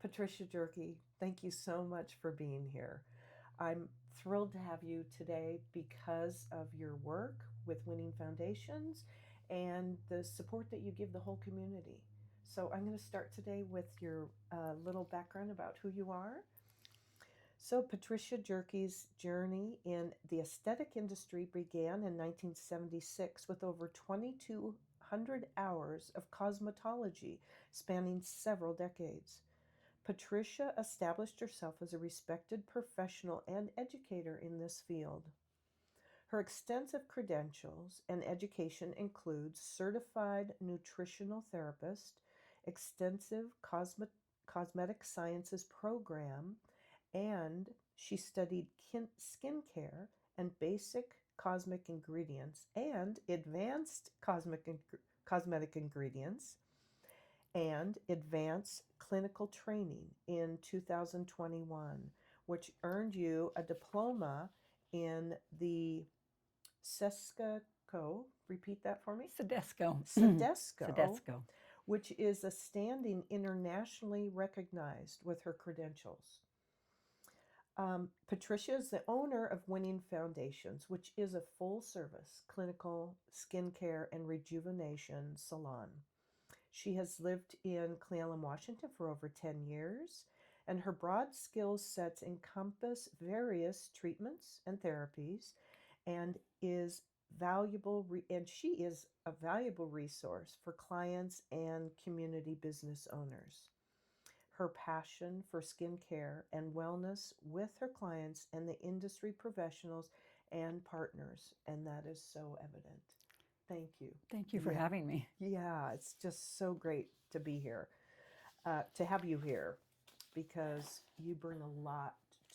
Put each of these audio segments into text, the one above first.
Patricia Jerke, thank you so much for being here. I'm thrilled to have you today because of your work with Winning Foundations and the support that you give the whole community. So, I'm going to start today with your little background about who you are. So, Patricia Jerke's journey in the aesthetic industry began in 1976 with over 2,200 hours of cosmetology spanning several decades. Patricia established herself as a respected professional and educator in this field. Her extensive credentials and education include certified nutritional therapist, extensive cosmetic sciences program, and she studied skincare and basic cosmic ingredients and advanced cosmetic ingredients and advanced clinical training in 2021, which earned you a diploma in the CIDESCO. Repeat that for me. CIDESCO. CIDESCO, which is a standing internationally recognized with her credentials. Patricia is the owner of Winning Foundations, which is a full-service clinical skincare and rejuvenation salon. She has lived in Cle Elum, Washington for over 10 years, and her broad skill sets encompass various treatments and therapies and she is a valuable resource for clients and community business owners. Her passion for skincare and wellness with her clients and the industry professionals and partners, and that is so evident. Thank you. Thank you for having me. Yeah, it's just so great to be here, to have you here, because you bring a lot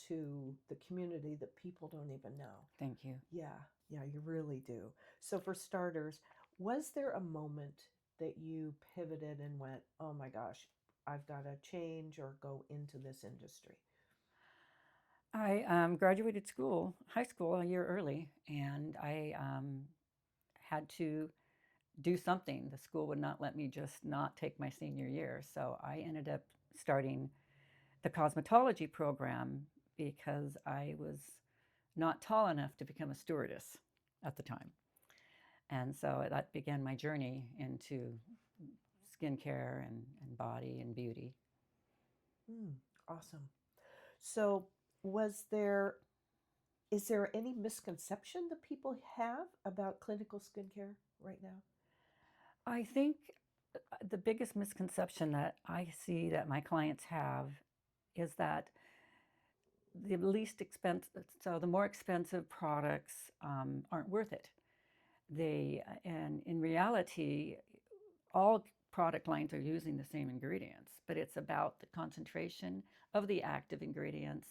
to the community that people don't even know. Thank you. Yeah, you really do. So for starters, was there a moment that you pivoted and went, oh my gosh, I've got to change or go into this industry? I graduated high school a year early, and I had to do something. The school would not let me just not take my senior year. So I ended up starting the cosmetology program because I was not tall enough to become a stewardess at the time. And so that began my journey into skincare and body and beauty. Awesome. So is there any misconception that people have about clinical skincare right now? I think the biggest misconception that I see that my clients have is that the least expensive, so the more expensive products aren't worth it. And in reality, all product lines are using the same ingredients, but it's about the concentration of the active ingredients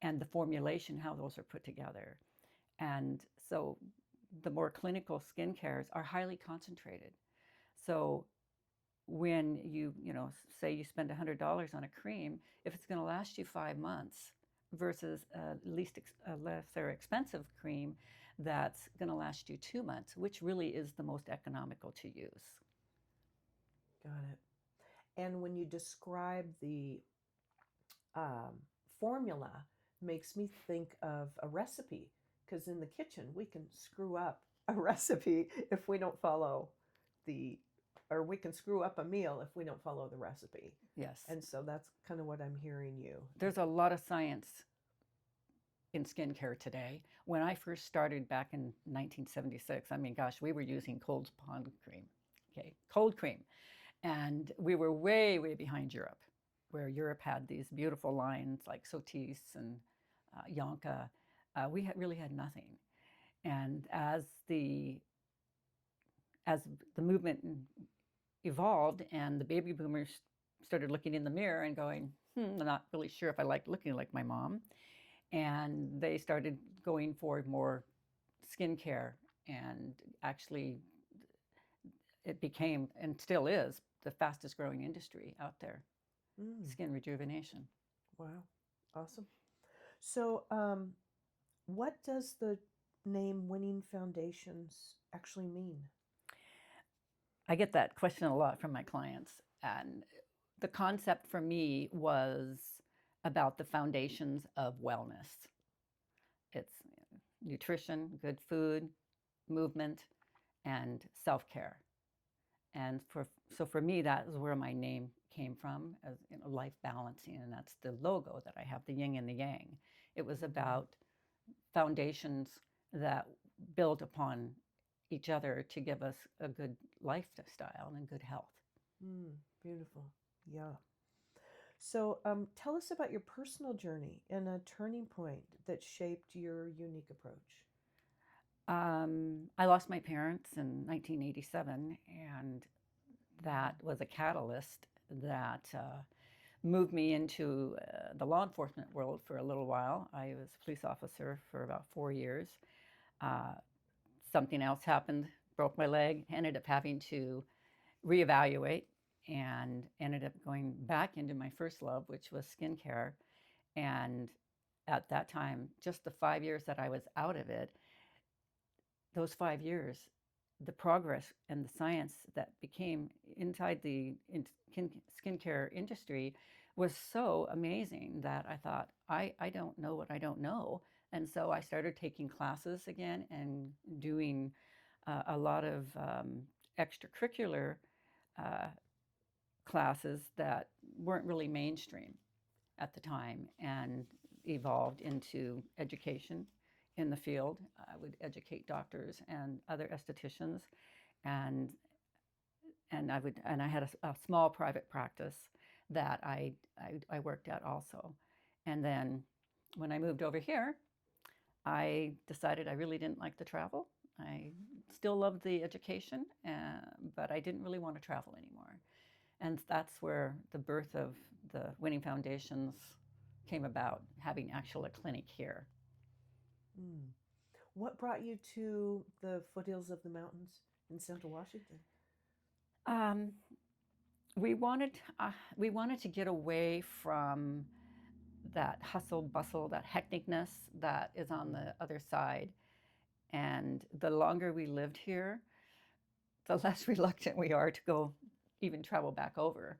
and the formulation, how those are put together. And so the more clinical skincares are highly concentrated. So when you say you spend $100 on a cream, if it's going to last you 5 months versus a lesser expensive cream that's going to last you 2 months, which really is the most economical to use. Got it. And when you describe the formula, makes me think of a recipe, because in the kitchen we can screw up a recipe if we don't follow or we can screw up a meal if we don't follow the recipe. Yes. And so that's kind of what I'm hearing you. There's a lot of science in skincare today. When I first started back in 1976, I mean, gosh, we were using cold pond cream, cold cream. And we were way, way behind Europe, where Europe had these beautiful lines like Sotis and Yonka. We really had nothing. And as the movement evolved and the baby boomers started looking in the mirror and going, I'm not really sure if I like looking like my mom. And they started going for more skincare. And actually, it became, and still is, the fastest growing industry out there, skin rejuvenation. Wow, awesome. So what does the name Winning Foundations actually mean? I get that question a lot from my clients. And the concept for me was about the foundations of wellness. It's nutrition, good food, movement, and self-care. And for me, that is where my name came from, as life balancing, and that's the logo that I have, the yin and the yang. It was about foundations that build upon each other to give us a good lifestyle and good health. Beautiful. Yeah. So tell us about your personal journey and a turning point that shaped your unique approach. I lost my parents in 1987, and that was a catalyst that moved me into the law enforcement world for a little while. I was a police officer for about 4 years. Uh, Something else happened, broke my leg, ended up having to reevaluate, and ended up going back into my first love, which was skincare. And at that time, just the 5 years that I was out of it, those 5 years, the progress and the science that became inside the skincare industry was so amazing that I thought, I don't know what I don't know. And so I started taking classes again and doing a lot of extracurricular uh, classes that weren't really mainstream at the time, and evolved into education in the field. I would educate doctors and other estheticians, and I had a small private practice that I worked at also. And then when I moved over here, I decided I really didn't like the travel. I still loved the education, but I didn't really want to travel anymore. And that's where the birth of the Winning Foundations came about, having actual a clinic here. Mm. What brought you to the foothills of the mountains in Central Washington? Um, we wanted we wanted to get away from that hustle bustle, that hecticness that is on the other side. And the longer we lived here, the less reluctant we are to go even travel back over.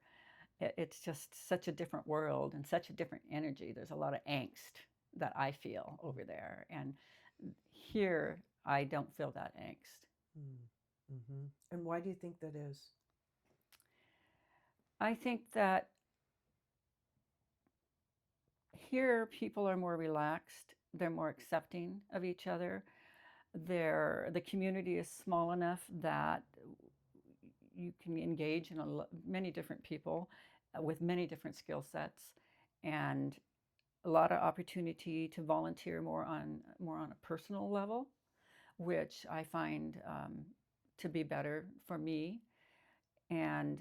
It's just such a different world and such a different energy. There's a lot of angst that I feel over there. And here, I don't feel that angst. Mm-hmm. And why do you think that is? I think that here people are more relaxed, they're more accepting of each other. The community is small enough that you can engage in many different people with many different skill sets, and a lot of opportunity to volunteer more on a personal level, which I find to be better for me. And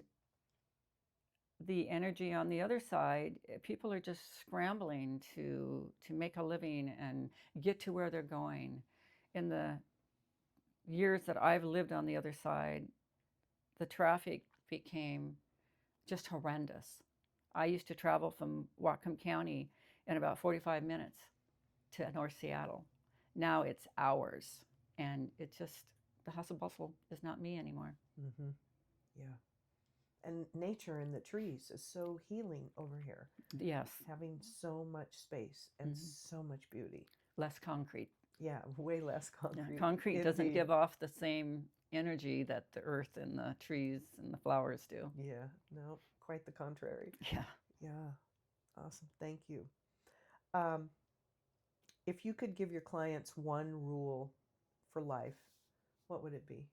the energy on the other side, people are just scrambling to make a living and get to where they're going. In the years that I've lived on the other side, the traffic became just horrendous. I used to travel from Whatcom County in about 45 minutes to North Seattle. Now it's hours, and it's just the hustle bustle is not me anymore. Mm-hmm. Yeah. And nature and the trees is so healing over here. Yes. Having so much space and so much beauty. Less concrete. Yeah, way less concrete. Yeah, concrete doesn't give off the same energy that the earth and the trees and the flowers do. Yeah, no, quite the contrary. Yeah. Yeah, awesome. Thank you. If you could give your clients one rule for life, what would it be?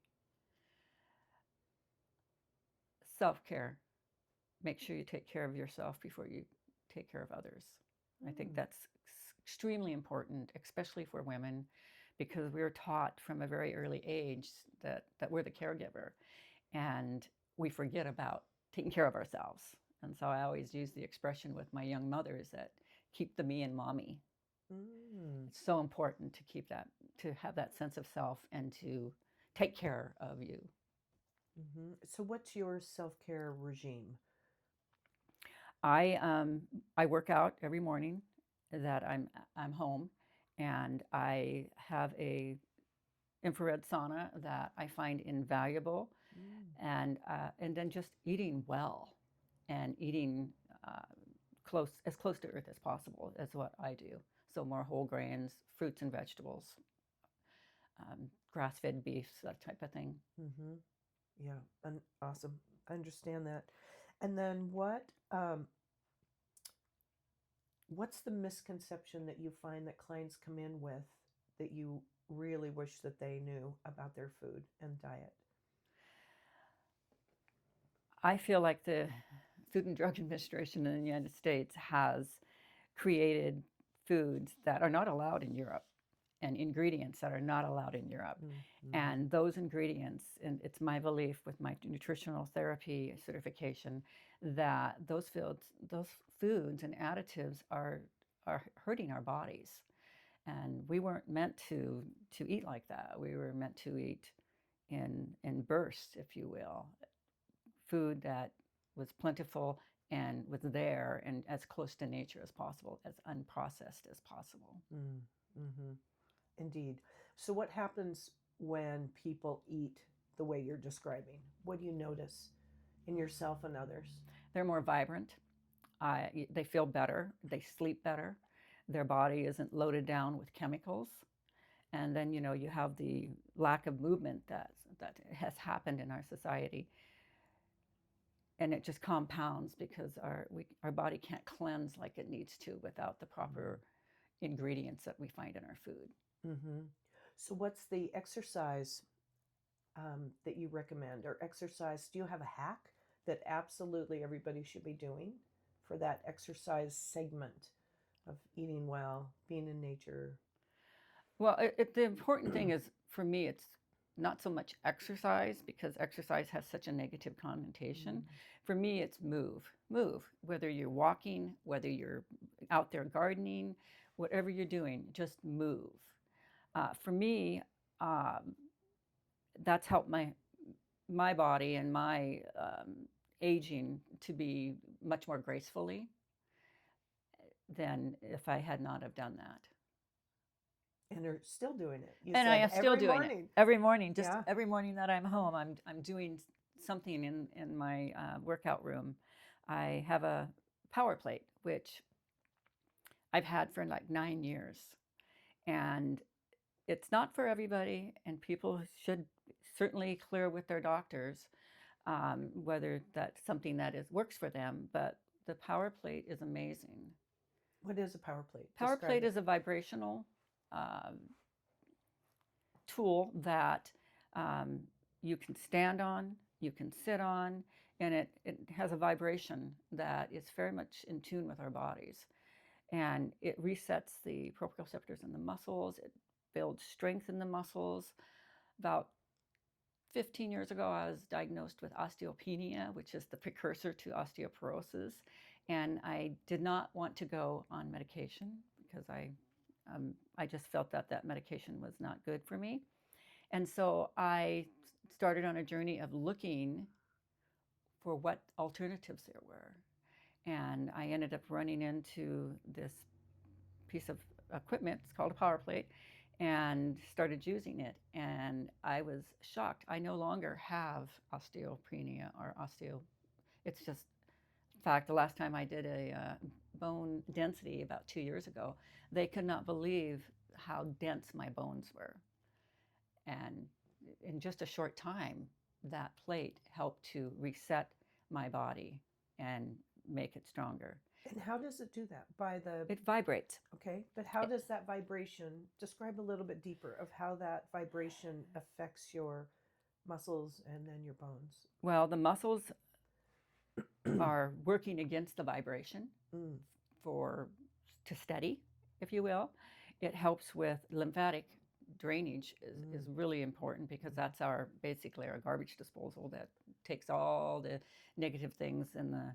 Self-care. Make sure you take care of yourself before you take care of others. I think that's extremely important, especially for women, because we're taught from a very early age that we're the caregiver, and we forget about taking care of ourselves. And so I always use the expression with my young mothers that keep the me in mommy. It's so important to keep that, to have that sense of self and to take care of you. Mm-hmm. So what's your self-care regime? I work out every morning that I'm home, and I have a infrared sauna that I find invaluable, and then just eating well. and eating as close to earth as possible is what I do. So more whole grains, fruits and vegetables, grass-fed beef, that type of thing. Mm-hmm. Yeah, and awesome. I understand that. And then what's the misconception that you find that clients come in with that you really wish that they knew about their food and diet? I feel like the Food and Drug Administration in the United States has created foods that are not allowed in Europe and ingredients that are not allowed in Europe. Mm-hmm. And those ingredients, and it's my belief with my nutritional therapy certification, that those foods and additives are hurting our bodies. And we weren't meant to eat like that. We were meant to eat in bursts, if you will, food that was plentiful and was there and as close to nature as possible, as unprocessed as possible. Mm-hmm. Indeed. So, what happens when people eat the way you're describing? What do you notice in yourself and others? They're more vibrant. They feel better. They sleep better. Their body isn't loaded down with chemicals. And then, you have the lack of movement that has happened in our society. And it just compounds because our body can't cleanse like it needs to without the proper ingredients that we find in our food. Mm-hmm. So, what's the exercise that you recommend, or exercise? Do you have a hack that absolutely everybody should be doing for that exercise segment of eating well, being in nature? Well, the important thing is, for me, it's not so much exercise, because exercise has such a negative connotation. For me, it's move. Whether you're walking, whether you're out there gardening, whatever you're doing, just move. For me, that's helped my body and my aging to be much more gracefully than if I had not have done that. And are still doing it. You And I am said still every doing morning. it every morning. Just Yeah. every morning that I'm home, I'm doing something in my workout room. I have a power plate, which I've had for like 9 years, and it's not for everybody. And people should certainly clear with their doctors whether that's something that works for them. But the power plate is amazing. What is a power plate? Power Describe plate it. is a vibrational tool that you can stand on, you can sit on, and it has a vibration that is very much in tune with our bodies. And it resets the proprioceptors in the muscles, it builds strength in the muscles. About 15 years ago, I was diagnosed with osteopenia, which is the precursor to osteoporosis. And I did not want to go on medication because I just felt that medication was not good for me. And so I started on a journey of looking for what alternatives there were. And I ended up running into this piece of equipment, it's called a power plate, and started using it. And I was shocked. I no longer have osteopenia or it's just, in fact, the last time I did a bone density about 2 years ago, they could not believe how dense my bones were. And in just a short time, that plate helped to reset my body and make it stronger. And how does it do that? It vibrates. Okay, but how does that vibration, describe a little bit deeper of how that vibration affects your muscles and then your bones? Well, the muscles are working against the vibration to steady, if you will. It helps with lymphatic drainage is really important, because that's basically our garbage disposal that takes all the negative things and the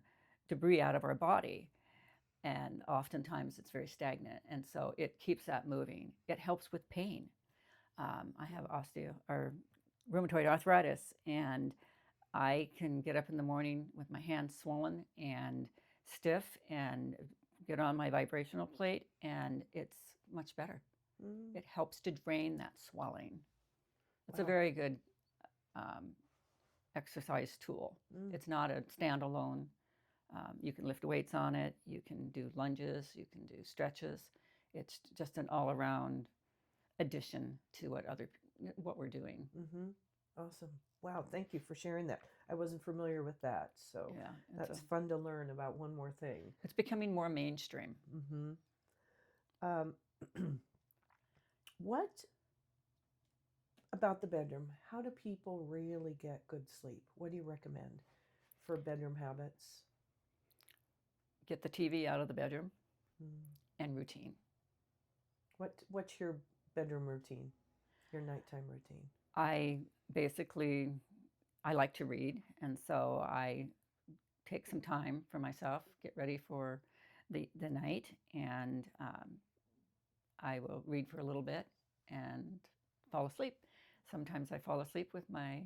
debris out of our body. And oftentimes it's very stagnant, and so it keeps that moving. It helps with pain. I have rheumatoid arthritis, and I can get up in the morning with my hands swollen and stiff and get on my vibrational plate, and it's much better. It helps to drain that swelling. It's a very good exercise tool. It's not a standalone You can lift weights on it. You can do lunges. You can do stretches. It's just an all-around addition to what we're doing. Mm-hmm. Awesome. Wow. Thank you for sharing that. I wasn't familiar with that. So Yeah, that's fun to learn about one more thing. It's becoming more mainstream. Mm-hmm. What about the bedroom? How do people really get good sleep? What do you recommend for bedroom habits? Get the TV out of the bedroom Mm. and routine. What's your bedroom routine? Your nighttime routine? I like to read, and so I take some time for myself, get ready for the night, and I will read for a little bit and fall asleep. Sometimes I fall asleep with my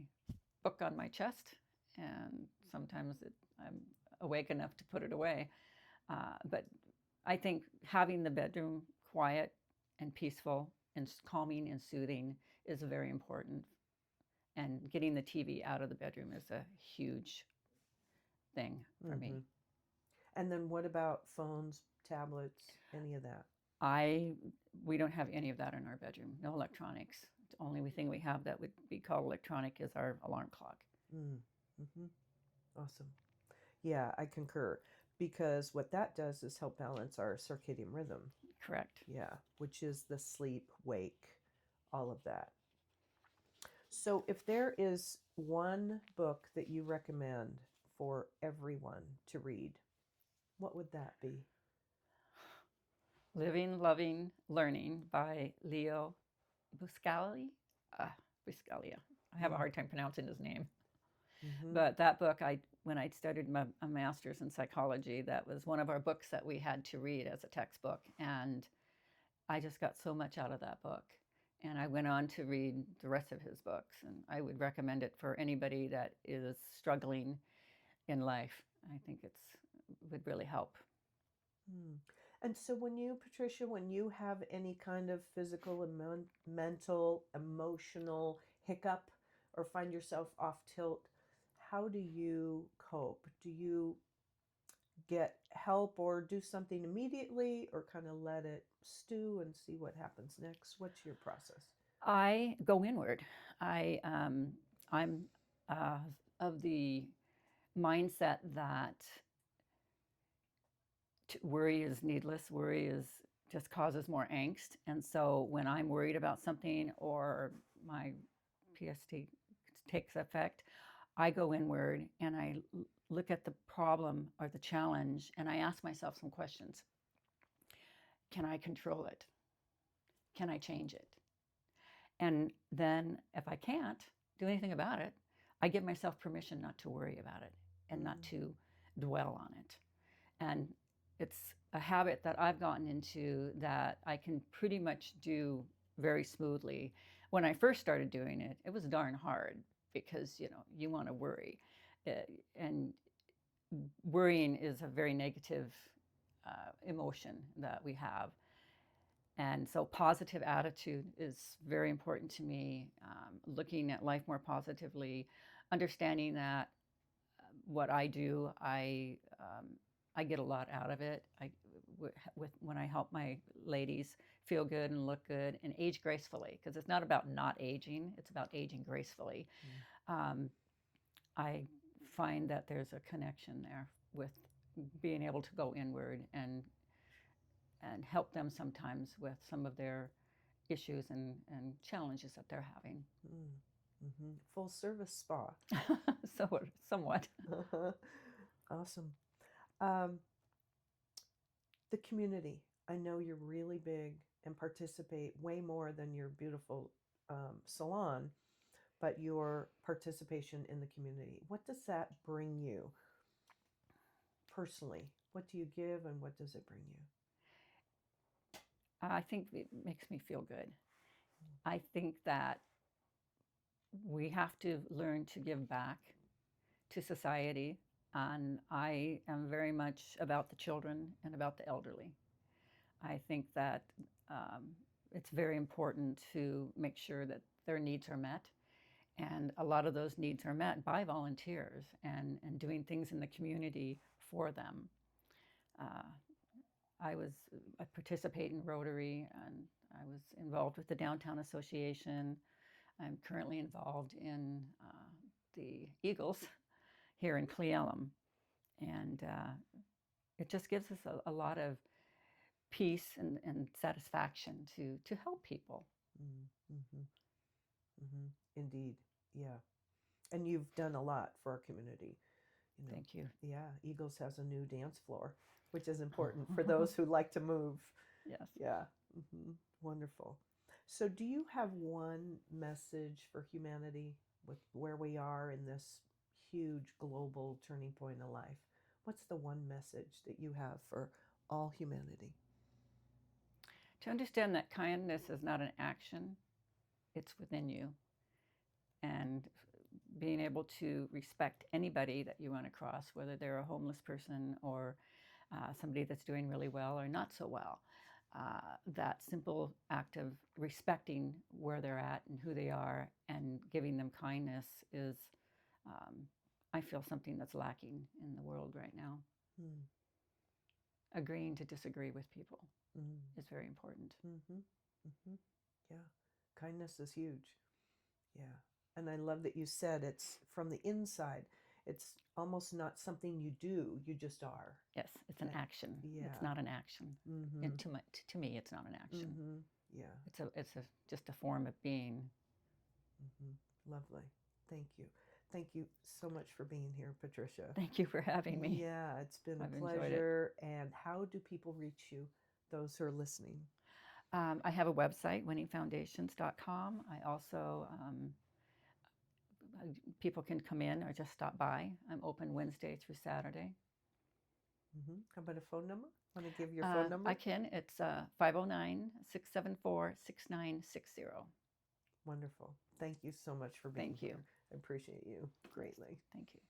book on my chest, and sometimes I'm awake enough to put it away. But I think having the bedroom quiet and peaceful and calming and soothing is very important. And getting the TV out of the bedroom is a huge thing for me. And then what about phones, tablets, any of that? We don't have any of that in our bedroom. No electronics. The only thing we have that would be called electronic is our alarm clock. Mm-hmm. Awesome. Yeah, I concur, because what that does is help balance our circadian rhythm. Correct. Yeah, which is the sleep, wake, all of that. So if there is one book that you recommend for everyone to read, what would that be? Living, Loving, Learning by Leo Buscaglia. Buscaglia. I have a hard time pronouncing his name. Mm-hmm. But that book, when I started a master's in psychology, that was one of our books that we had to read as a textbook. And I just got so much out of that book. And I went on to read the rest of his books. And I would recommend it for anybody that is struggling in life. I think it would really help. And so Patricia, when you have any kind of physical and mental, emotional hiccup or find yourself off tilt, how do you cope? Do you get help or do something immediately, or kind of let it stew and see what happens next? What's your process? I go inward. I'm of the mindset that worry is needless. Worry just causes more angst. And so when I'm worried about something or my PST takes effect, I go inward and I look at the problem or the challenge and I ask myself some questions. Can I control it? Can I change it? And then if I can't do anything about it, I give myself permission not to worry about it and not to dwell on it. And it's a habit that I've gotten into that I can pretty much do very smoothly. When I first started doing it, it was darn hard because, you want to worry. And worrying is a very negative emotion that we have. And so positive attitude is very important to me, looking at life more positively, understanding that what I do, I get a lot out of it. When I help my ladies feel good and look good and age gracefully, because it's not about not aging, it's about aging gracefully. I find that there's a connection there with being able to go inward and help them sometimes with some of their issues and challenges that they're having. Mm-hmm. Full service spa. So somewhat. Awesome. The community. I know you're really big and participate way more than your beautiful salon, but your participation in the community. What does that bring you personally? What do you give and what does it bring you? I think it makes me feel good. I think that we have to learn to give back to society, and I am very much about the children and about the elderly. I think that it's very important to make sure that their needs are met, and a lot of those needs are met by volunteers and doing things in the community for them. I participate in Rotary, and I was involved with the Downtown Association. I'm currently involved in the Eagles here in Cle Elum, and it just gives us a lot of peace and satisfaction to help people. Mm-hmm. Mm-hmm. Indeed, yeah. And you've done a lot for our community. Thank you. Yeah, Eagles has a new dance floor, which is important for those who like to move. Yes. Yeah. Mm-hmm. Wonderful. So, do you have one message for humanity with where we are in this huge global turning point in life? What's the one message that you have for all humanity? To understand that kindness is not an action, it's within you. And being able to respect anybody that you run across, whether they're a homeless person or somebody that's doing really well or not so well. That simple act of respecting where they're at and who they are and giving them kindness is, I feel, something that's lacking in the world right now. Mm. Agreeing to disagree with people Mm. is very important. Mm-hmm. Mm-hmm. Yeah, kindness is huge. Yeah, and I love that you said it's from the inside. It's almost not something you do, you just are. Yes, it's an action. Yeah. It's not an action. Mm-hmm. And to me, it's not an action. Mm-hmm. Yeah. It's just a form of being. Mm-hmm. Lovely. Thank you. Thank you so much for being here, Patricia. Thank you for having me. Yeah, it's been I've a enjoyed it. pleasure. And how do people reach you, those who are listening? I have a website, winningfoundations.com. I also, people can come in or just stop by. I'm open Wednesday through Saturday. Mm-hmm. How about a phone number? Want to give your phone number? I can. It's 509-674-6960. Wonderful. Thank you so much for being Thank you. here. I appreciate you greatly. Thank you.